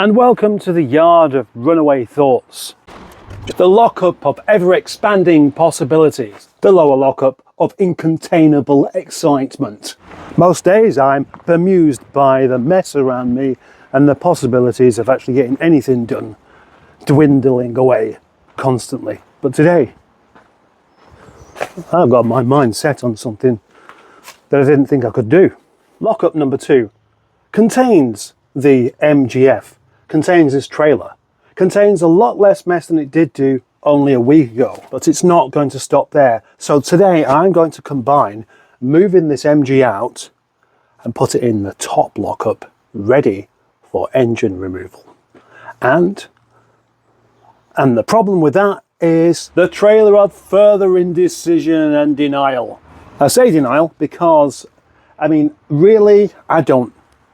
and welcome to the yard of runaway thoughts. The lockup of ever-expanding possibilities. The lower lockup of incontainable excitement. Most days I'm bemused by the mess around me and the possibilities of actually getting anything done dwindling away constantly. But today, I've got my mind set on something that I didn't think I could do. Lockup number 2 contains the MGF, contains this trailer, contains a lot less mess than it did do only a week ago, but it's not going to stop there. So today I'm going to combine moving this MG out and put it in the top lockup, ready for engine removal. And the problem with that is the trailer of further indecision and denial. I say denial because, I mean, really, I don't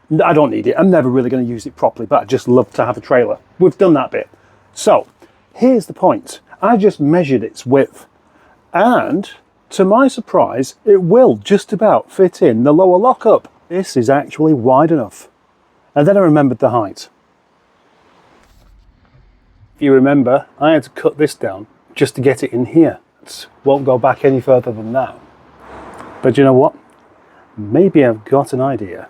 need it. I'm never really going to use it properly, but I just love to have a trailer. We've done that bit. So here's the point. I just measured its width, and to my surprise, it will just about fit in the lower lockup. This is actually wide enough. And then I remembered the height. If you remember, I had to cut this down just to get it in here. It won't go back any further than that. But you know what? Maybe I've got an idea.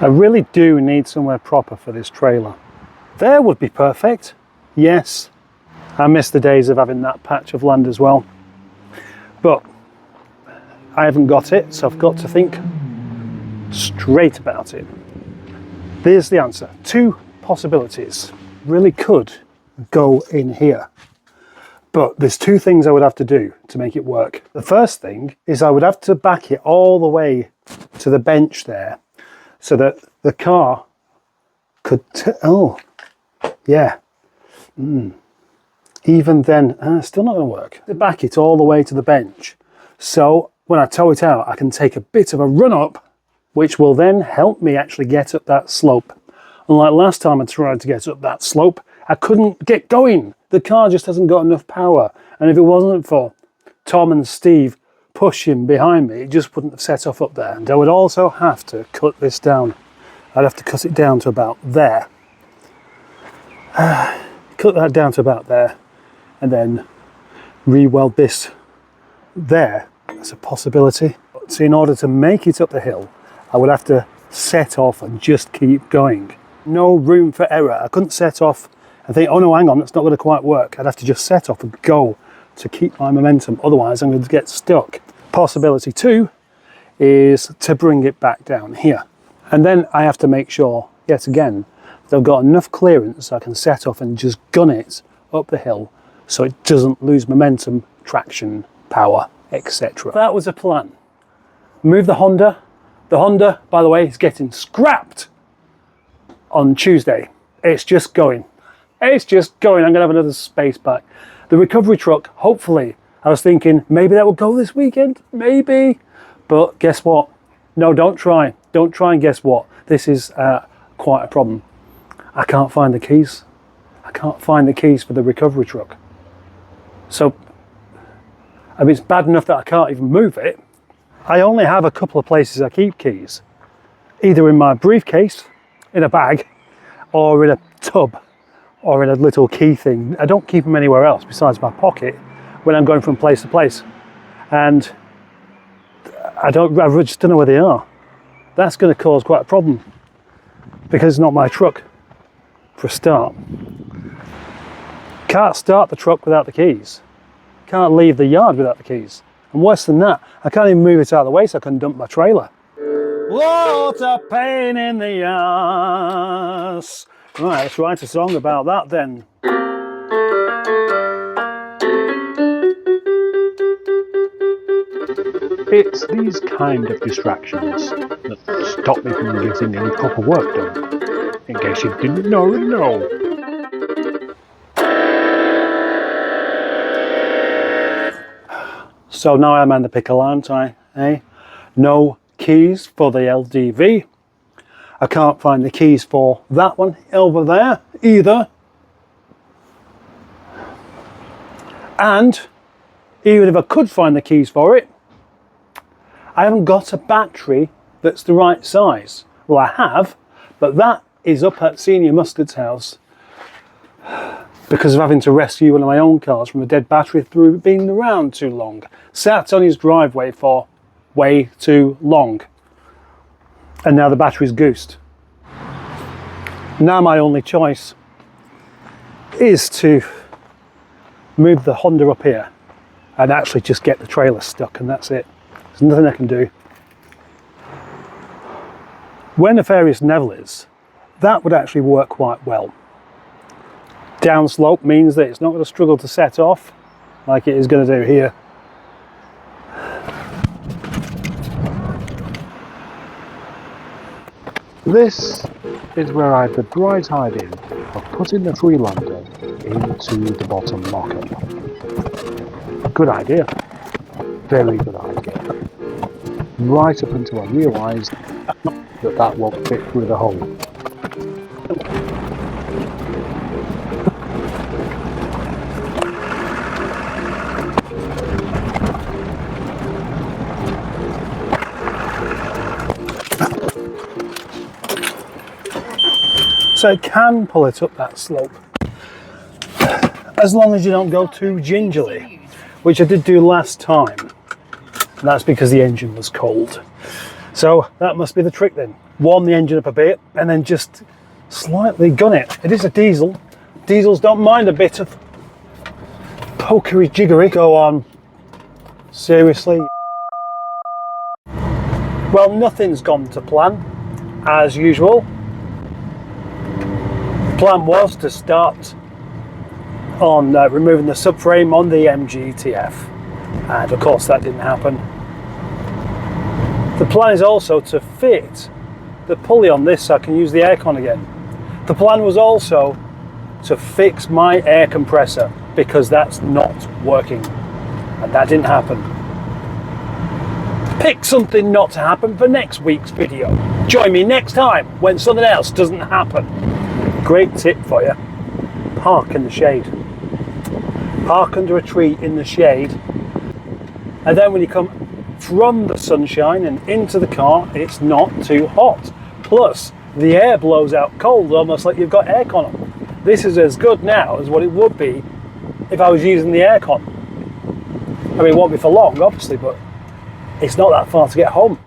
I really do need somewhere proper for this trailer. There would be perfect. Yes, I miss the days of having that patch of land as well. But I haven't got it, so I've got to think straight about it. There's the answer. 2 possibilities. Really could go in here. But there's 2 things I would have to do to make it work. The first thing is I would have to back it all the way to the bench there, so that the car could, even then, still not going to work. To back it all the way to the bench. So when I tow it out, I can take a bit of a run up, which will then help me actually get up that slope. Unlike last time I tried to get up that slope, I couldn't get going. The car just hasn't got enough power. And if it wasn't for Tom and Steve pushing behind me, it just wouldn't have set off up there. And I would also have to cut this down. I'd have to cut it down to about there. Cut that down to about there, and then re-weld this there. That's a possibility. So in order to make it up the hill, I would have to set off and just keep going. No room for error. I couldn't set off and think, oh no, hang on, that's not going to quite work. I'd have to just set off and go to keep my momentum. Otherwise, I'm going to get stuck. Possibility 2 is to bring it back down here. And then I have to make sure, yet again, that I've got enough clearance so I can set off and just gun it up the hill so it doesn't lose momentum, traction, power, etc. That was a plan. Move the Honda. The Honda, by the way, is getting scrapped on Tuesday. It's just going. It's just going. I'm going to have another space back. The recovery truck, hopefully, I was thinking maybe that will go this weekend, maybe. But guess what? No, don't try. Don't try and guess what. This is quite a problem. I can't find the keys. I can't find the keys for the recovery truck. So, I mean, it's bad enough that I can't even move it. I only have a couple of places I keep keys. Either in my briefcase, in a bag, or in a tub, or in a little key thing. I don't keep them anywhere else besides my pocket when I'm going from place to place. And I just don't know where they are. That's going to cause quite a problem because it's not my truck for a start. Can't start the truck without the keys. Can't leave the yard without the keys. And worse than that, I can't even move it out of the way so I can dump my trailer. What a pain in the ass. Right, let's write a song about that then. It's these kind of distractions that stop me from getting any proper work done. In case you didn't know. So now I'm on the pickle, aren't I? Eh? No keys for the LDV. I can't find the keys for that one over there either. And even if I could find the keys for it, I haven't got a battery that's the right size. Well, I have, but that is up at Senior Mustard's house because of having to rescue one of my own cars from a dead battery through being around too long. Sat on his driveway for way too long. And now the battery's goosed. Now my only choice is to move the Honda up here and actually just get the trailer stuck, and that's it. There's nothing I can do. Where Nefarious Neville is, that would actually work quite well. Downslope means that it's not going to struggle to set off like it is going to do here. This is where I had the bright idea of putting the Freelander into the bottom locker. Good idea. Very good idea. Right up until I realised that that won't fit through the hole. So it can pull it up that slope, as long as you don't go too gingerly, which I did do last time. And that's because the engine was cold. So that must be the trick then. Warm the engine up a bit and then just slightly gun it. It is a diesel. Diesels don't mind a bit of pokery jiggery. Go on. Seriously. Well, nothing's gone to plan, as usual. Plan was to start on removing the subframe on the MGTF, and of course that didn't happen. The plan is also to fit the pulley on this so I can use the aircon again. The plan was also to fix my air compressor because that's not working, and that didn't happen. Pick something not to happen for next week's video. Join me next time when something else doesn't happen. Great tip for you. Park in the shade. Park under a tree in the shade, and then when you come from the sunshine and into the car, it's not too hot. Plus, the air blows out cold, almost like you've got aircon on. This is as good now as what it would be if I was using the aircon. I mean, it won't be for long, obviously, but it's not that far to get home.